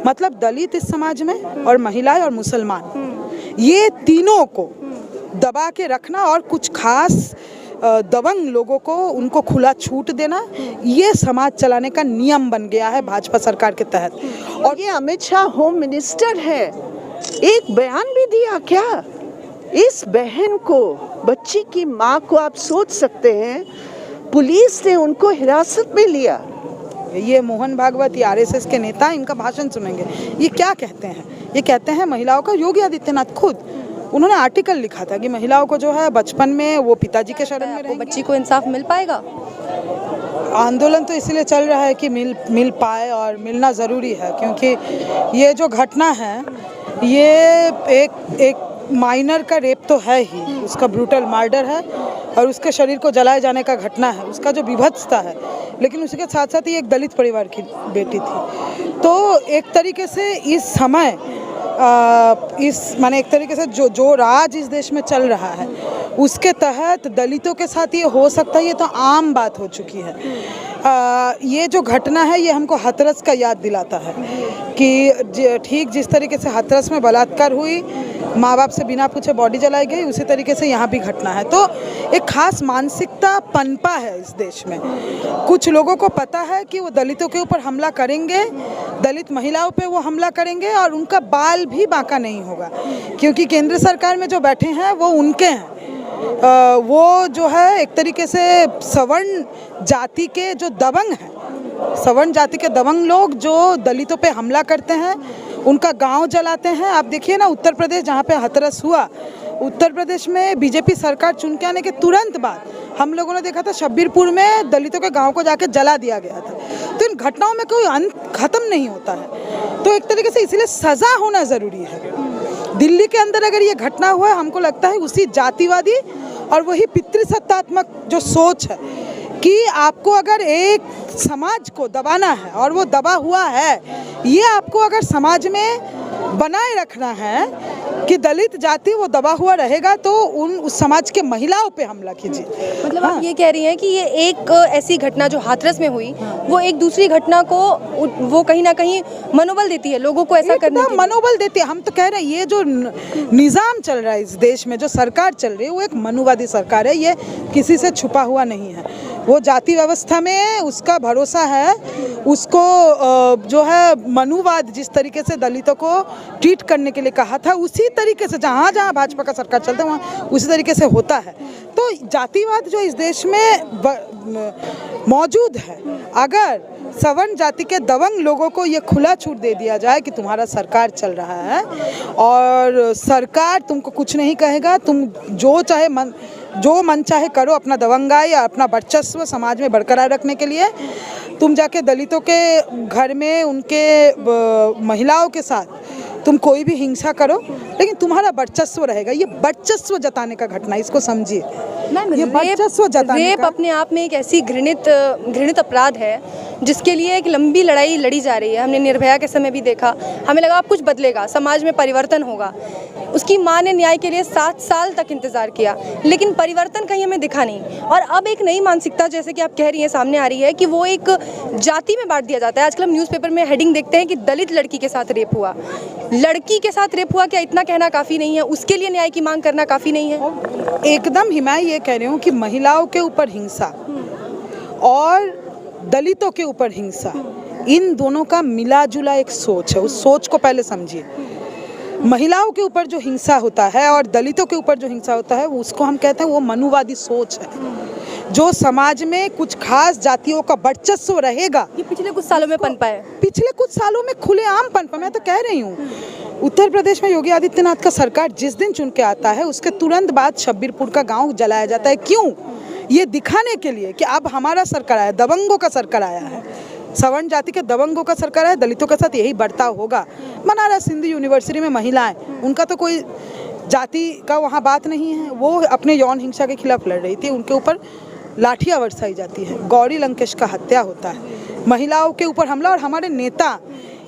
मतलब दलित इस समाज में और महिलाएं और मुसलमान, ये तीनों को दबा के रखना और कुछ खास दबंग लोगों को उनको खुला छूट देना, ये समाज चलाने का नियम बन गया है भाजपा सरकार के तहत। और ये अमित शाह होम मिनिस्टर है, एक बयान भी दिया क्या? इस बहन को, बच्ची की माँ को, आप सोच सकते हैं पुलिस ने उनको हिरासत में लिया। ये मोहन भागवत, ये आरएसएस के नेता, इनका भाषण सुनेंगे। ये क्या कहते हैं? ये कहते हैं महिलाओं का, योगी आदित्यनाथ खुद उन्होंने आर्टिकल लिखा था कि महिलाओं को जो है बचपन में वो पिताजी के शरण में रहेंगी। बच्ची को इंसाफ मिल पाएगा? आंदोलन तो इसलिए चल रहा है कि मिल पाए, और मिलना ज़रूरी है, क्योंकि ये जो घटना है ये एक माइनर का रेप तो है ही, उसका ब्रूटल मर्डर है और उसके शरीर को जलाए जाने का घटना है, उसका जो विभत्सता है, लेकिन उसके साथ साथ ही एक दलित परिवार की बेटी थी। तो एक तरीके से इस समय एक तरीके से जो राज इस देश में चल रहा है उसके तहत दलितों के साथ ये हो सकता है, ये तो आम बात हो चुकी है। ये जो घटना है ये हमको हाथरस का याद दिलाता है कि ठीक जिस तरीके से हाथरस में बलात्कार हुई, माँ बाप से बिना पूछे बॉडी जलाई गई, उसी तरीके से यहाँ भी घटना है। तो एक खास मानसिकता पनपा है इस देश में। कुछ लोगों को पता है कि वो दलितों के ऊपर हमला करेंगे, दलित महिलाओं पे वो हमला करेंगे और उनका बाल भी बांका नहीं होगा, क्योंकि केंद्र सरकार में जो बैठे हैं वो उनके हैं। वो जो है एक तरीके से सवर्ण जाति के जो दबंग हैं, सवर्ण जाति के दबंग लोग जो दलितों पे हमला करते हैं, उनका गांव जलाते हैं। आप देखिए ना, उत्तर प्रदेश जहाँ पे हाथरस हुआ, उत्तर प्रदेश में बीजेपी सरकार चुन के आने के तुरंत बाद हम लोगों ने देखा था शब्बीरपुर में दलितों के गांव को जाके जला दिया गया था। तो इन घटनाओं में कोई अंत खत्म नहीं होता है, तो एक तरीके से इसलिए सज़ा होना ज़रूरी है। दिल्ली के अंदर अगर ये घटना हुआ है, हमको लगता है उसी जातिवादी और वही पितृसत्तात्मक जो सोच है कि आपको अगर एक समाज को दबाना है और वो दबा हुआ है, ये आपको अगर समाज में बनाए रखना है कि दलित जाति वो दबा हुआ रहेगा, तो उस समाज के महिलाओं पे हमला कीजिए। मतलब आप ये कह रही हैं कि ये एक ऐसी घटना जो हाथरस में हुई, वो एक दूसरी घटना को वो कहीं ना कहीं मनोबल देती है, लोगों को ऐसा करने की मनोबल देती है। हम तो कह रहे हैं ये जो निज़ाम चल रहा है इस देश में, जो सरकार चल रही है, वो एक मनुवादी सरकार है, ये किसी से छुपा हुआ नहीं है। वो जाति व्यवस्था में उसका भरोसा है, उसको जो है मनुवाद जिस तरीके से दलितों को ट्रीट करने के लिए कहा था, उसी तरीके से जहाँ जहाँ भाजपा का सरकार चलता है वहाँ उसी तरीके से होता है। तो जातिवाद जो इस देश में मौजूद है, अगर सवर्ण जाति के दबंग लोगों को ये खुला छूट दे दिया जाए कि तुम्हारा सरकार चल रहा है और सरकार तुमको कुछ नहीं कहेगा, तुम जो मन चाहे करो, अपना दबंगाई या अपना वर्चस्व समाज में बरकरार रखने के लिए, तुम जाके दलितों के घर में उनके महिलाओं के साथ तुम कोई भी हिंसा करो, लेकिन तुम्हारा वर्चस्व रहेगा। ये वर्चस्व जताने का घटना, इसको समझिए। ये वर्चस्व जताने रेप अपने आप में एक ऐसी घृणित अपराध है जिसके लिए एक लंबी लड़ाई लड़ी जा रही है। हमने निर्भया के समय भी देखा, हमें लगा अब कुछ बदलेगा, समाज में परिवर्तन होगा। उसकी मां ने न्याय के लिए 7 साल तक इंतजार किया, लेकिन परिवर्तन कहीं हमें दिखा नहीं। और अब एक नई मानसिकता, जैसे कि आप कह रही हैं, सामने आ रही है कि वो एक जाति में बांट दिया जाता है। आजकल हम न्यूज़पेपर में हेडिंग देखते हैं कि दलित लड़की के साथ रेप हुआ, लड़की के साथ रेप हुआ। क्या इतना कहना काफ़ी नहीं है? उसके लिए न्याय की मांग करना काफ़ी नहीं है? एकदम ही मैं ये कह रही हूँ कि महिलाओं के ऊपर हिंसा और दलितों के ऊपर हिंसा, इन दोनों का मिला जुला एक सोच है। उस सोच को पहले समझिए। महिलाओं के ऊपर जो हिंसा होता है और दलितों के ऊपर जो हिंसा होता है, उसको हम कहते हैं वो मनुवादी सोच है, जो समाज में कुछ खास जातियों का वर्चस्व रहेगा। ये पिछले कुछ सालों में पनपा है, पिछले कुछ सालों में खुलेआम पनपा। मैं तो कह रही हूँ, उत्तर प्रदेश में योगी आदित्यनाथ का सरकार जिस दिन चुन के आता है, उसके तुरंत बाद शब्बीरपुर का गाँव जलाया जाता है। क्यों? ये दिखाने के लिए कि अब हमारा सरकार आया, दबंगों का सरकार आया है, सवर्ण जाति के दबंगों का सरकार है, दलितों के साथ यही बर्ताव होगा। बनारस हिंदू यूनिवर्सिटी में महिलाएं, उनका तो कोई जाति का वहाँ बात नहीं है, वो अपने यौन हिंसा के खिलाफ लड़ रही थी, उनके ऊपर लाठियाँ बरसाई जाती है, गौरी लंकेश का हत्या होता है, महिलाओं के ऊपर हमला। और हमारे नेता,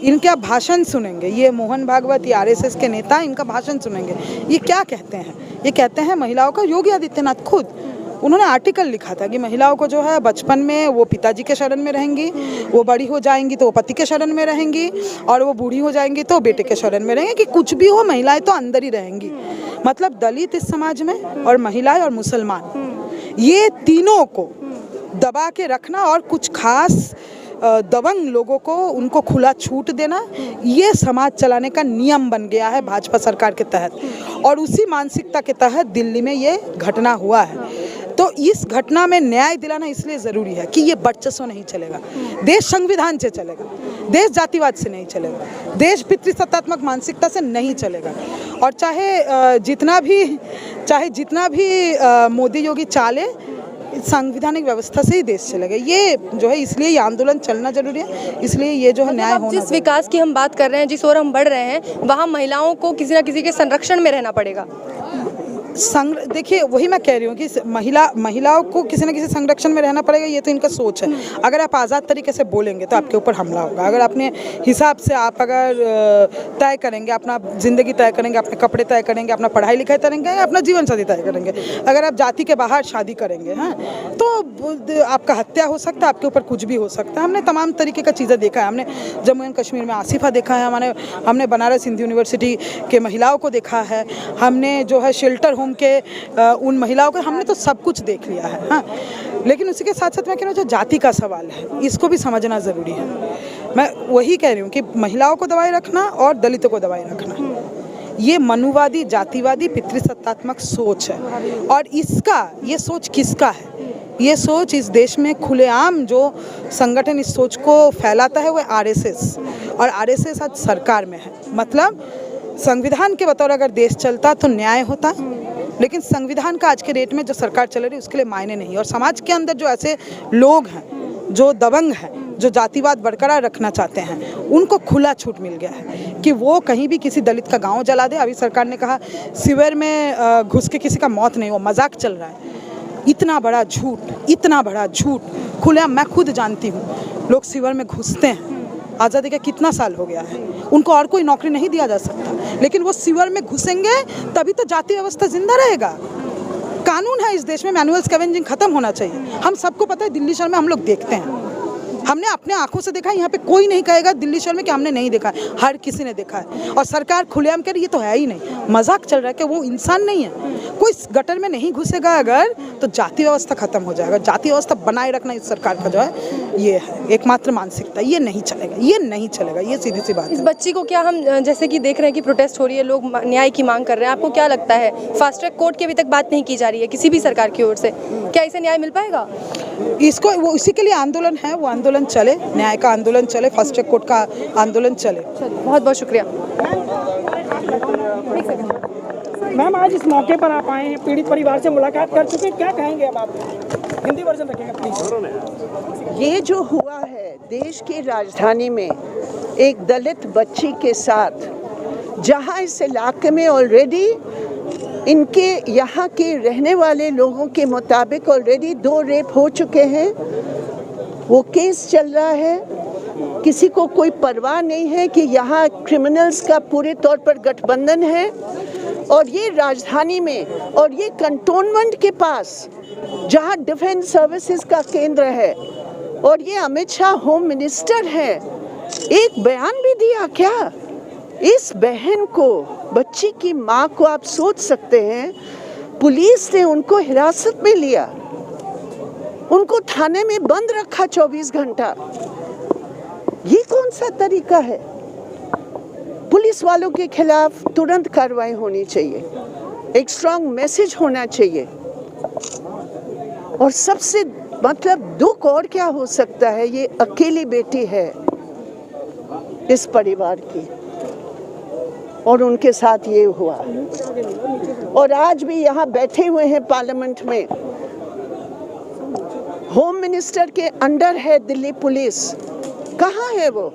इनके आप भाषण सुनेंगे, ये मोहन भागवत, ये आरएसएस के नेता, इनका भाषण सुनेंगे, ये क्या कहते हैं? ये कहते हैं महिलाओं का, योगी आदित्यनाथ खुद उन्होंने आर्टिकल लिखा था कि महिलाओं को जो है बचपन में वो पिताजी के शरण में रहेंगी, वो बड़ी हो जाएंगी तो वो पति के शरण में रहेंगी, और वो बूढ़ी हो जाएंगी तो बेटे के शरण में रहेंगी, कि कुछ भी हो महिलाएं तो अंदर ही रहेंगी। मतलब दलित इस समाज में और महिलाएं और मुसलमान, ये तीनों को दबा के रखना और कुछ खास दबंग लोगों को उनको खुला छूट देना, ये समाज चलाने का नियम बन गया है भाजपा सरकार के तहत। और उसी मानसिकता के तहत दिल्ली में ये घटना हुआ है। तो इस घटना में न्याय दिलाना इसलिए ज़रूरी है कि ये वर्चस्व नहीं चलेगा, देश संविधान से चलेगा, देश जातिवाद से नहीं चलेगा, देश पितृसत्तात्मक मानसिकता से नहीं चलेगा। और चाहे जितना भी मोदी योगी चाले, संवैधानिक व्यवस्था से ही देश चलेगा। ये जो है इसलिए ये आंदोलन चलना जरूरी है, इसलिए ये जो है न्याय होना। जिस विकास की हम बात कर रहे हैं, जिस ओर हम बढ़ रहे हैं, वहाँ महिलाओं को किसी न किसी के संरक्षण में रहना पड़ेगा। देखिए वही मैं कह रही हूँ कि महिलाओं को किसी न किसी संरक्षण में रहना पड़ेगा, ये तो इनका सोच है। अगर आप आज़ाद तरीके से बोलेंगे तो आपके ऊपर हमला होगा। अगर अपने हिसाब से आप अगर तय करेंगे, अपना ज़िंदगी तय करेंगे, अपने कपड़े तय करेंगे, अपना पढ़ाई लिखाई करेंगे, अपना जीवन साथी तय करेंगे, अगर आप जाति के बाहर शादी करेंगे हैं तो आपका हत्या हो सकता है, आपके ऊपर कुछ भी हो सकता है। हमने तमाम तरीके का चीज़ें देखा है। हमने जम्मू एंड कश्मीर में आसिफा देखा है, हमने बनारस हिंदू यूनिवर्सिटी के महिलाओं को देखा है, हमने जो है शेल्टर के उन महिलाओं को, हमने तो सब कुछ देख लिया है। हाँ, लेकिन उसी के साथ साथ मैं कह रहा हूँ जो जाति का सवाल है इसको भी समझना ज़रूरी है। मैं वही कह रही हूँ कि महिलाओं को दबाए रखना और दलितों को दबाए रखना, ये मनुवादी जातिवादी पितृसत्तात्मक सोच है। और ये सोच किसका है? ये सोच इस देश में खुलेआम जो संगठन इस सोच को फैलाता है वो आरएसएस, और आरएसएस आज सरकार में है। मतलब संविधान के बतौर अगर देश चलता तो न्याय होता, लेकिन संविधान का आज के डेट में जो सरकार चल रही है उसके लिए मायने नहीं। और समाज के अंदर जो ऐसे लोग हैं जो दबंग हैं, जो जातिवाद बरकरार रखना चाहते हैं, उनको खुला छूट मिल गया है कि वो कहीं भी किसी दलित का गांव जला दे। अभी सरकार ने कहा सीवर में घुस के किसी का मौत नहीं हो, मजाक चल रहा है। इतना बड़ा झूठ खुलेआम, मैं खुद जानती हूँ लोग सीवर में घुसते हैं। आज़ादी का कितना साल हो गया है, उनको और कोई नौकरी नहीं दिया जा सकता, लेकिन वो सीवर में घुसेंगे तभी तो जाति व्यवस्था जिंदा रहेगा। कानून है इस देश में, मैनुअल स्कैवेंजिंग खत्म होना चाहिए। हम सबको पता है, दिल्ली शहर में हम लोग देखते हैं, हमने अपने आंखों से देखा है। यहाँ पे कोई नहीं कहेगा दिल्ली शहर में कि हमने नहीं देखा है, हर किसी ने देखा है। और सरकार खुलेआम कह रही ये तो है ही नहीं, मजाक चल रहा है कि वो इंसान नहीं है। कोई गटर में नहीं घुसेगा अगर, तो जाति व्यवस्था खत्म हो जाएगा। जाति व्यवस्था बनाए रखना इस सरकार का जो है ये है एकमात्र मानसिकता। ये नहीं चलेगा, ये सीधी सी बात है। इस बच्ची को क्या हम जैसे कि देख रहे हैं कि प्रोटेस्ट हो रही है, लोग न्याय की मांग कर रहे हैं, आपको क्या लगता है फास्ट ट्रैक कोर्ट की अभी तक बात नहीं की जा रही है किसी भी सरकार की ओर से, क्या इसे न्याय मिल पाएगा? इसको वो इसी के लिए आंदोलन है, वो आंदोलन चले, न्याय का आंदोलन चले, फास्ट ट्रैक कोर्ट का आंदोलन चले। बहुत बहुत शुक्रिया। मैम आज इस मौके पर आप आए हैं, पीड़ित परिवार से मुलाकात कर चुके हैं, क्या कहेंगे अब आप? हिंदी वर्जन रखेंगे प्लीज। ये जो हुआ है देश की राजधानी में एक दलित बच्ची के साथ, जहां इस इलाके में ऑलरेडी इनके यहाँ के रहने वाले लोगों के मुताबिक ऑलरेडी 2 रेप हो चुके हैं, वो केस चल रहा है। किसी को कोई परवाह नहीं है कि यहाँ क्रिमिनल्स का पूरे तौर पर गठबंधन है, और ये राजधानी में और ये कंटोनमेंट के पास जहाँ डिफेंस सर्विसेज का केंद्र है, और ये अमित शाह होम मिनिस्टर है, एक बयान भी दिया क्या? इस बहन को, बच्ची की माँ को, आप सोच सकते हैं, पुलिस ने उनको हिरासत में लिया, उनको थाने में बंद रखा 24 घंटा। ये कौन सा तरीका है? पुलिस वालों के खिलाफ तुरंत कार्रवाई होनी चाहिए, एक स्ट्रांग मैसेज होना चाहिए। और सबसे मतलब दुख और क्या हो सकता है, ये अकेली बेटी है इस परिवार की, और उनके साथ ये हुआ। और आज भी यहाँ बैठे हुए हैं पार्लियामेंट में, होम मिनिस्टर के अंडर है दिल्ली पुलिस, कहाँ है वो?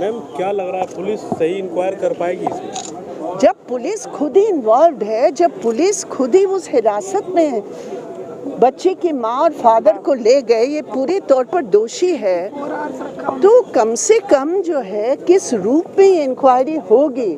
मैम क्या लग रहा है पुलिस सही इंक्वायर कर पाएगी इसमें? जब पुलिस खुद ही इन्वॉल्व है, जब पुलिस खुद ही उस हिरासत में बच्चे की माँ और फादर को ले गए, ये पूरे तौर पर दोषी है, तो कम से कम जो है किस रूप में ये इंक्वायरी होगी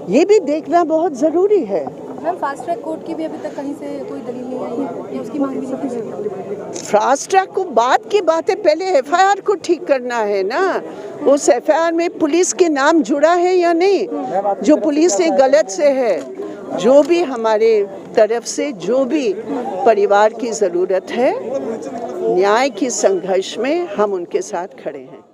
ये भी देखना बहुत ज़रूरी है। मैम फास्ट ट्रैक कोर्ट की भी अभी तक कहीं से कोई दलील नहीं आई है या उसकी मांग भी नहीं की गई? फास्ट ट्रैक को बाद की बात है, पहले एफआईआर को ठीक करना है ना। उस एफआईआर में पुलिस के नाम जुड़ा है या नहीं, जो पुलिस ने गलत से है, जो भी हमारे तरफ से जो भी परिवार की ज़रूरत है, न्याय की संघर्ष में हम उनके साथ खड़े हैं।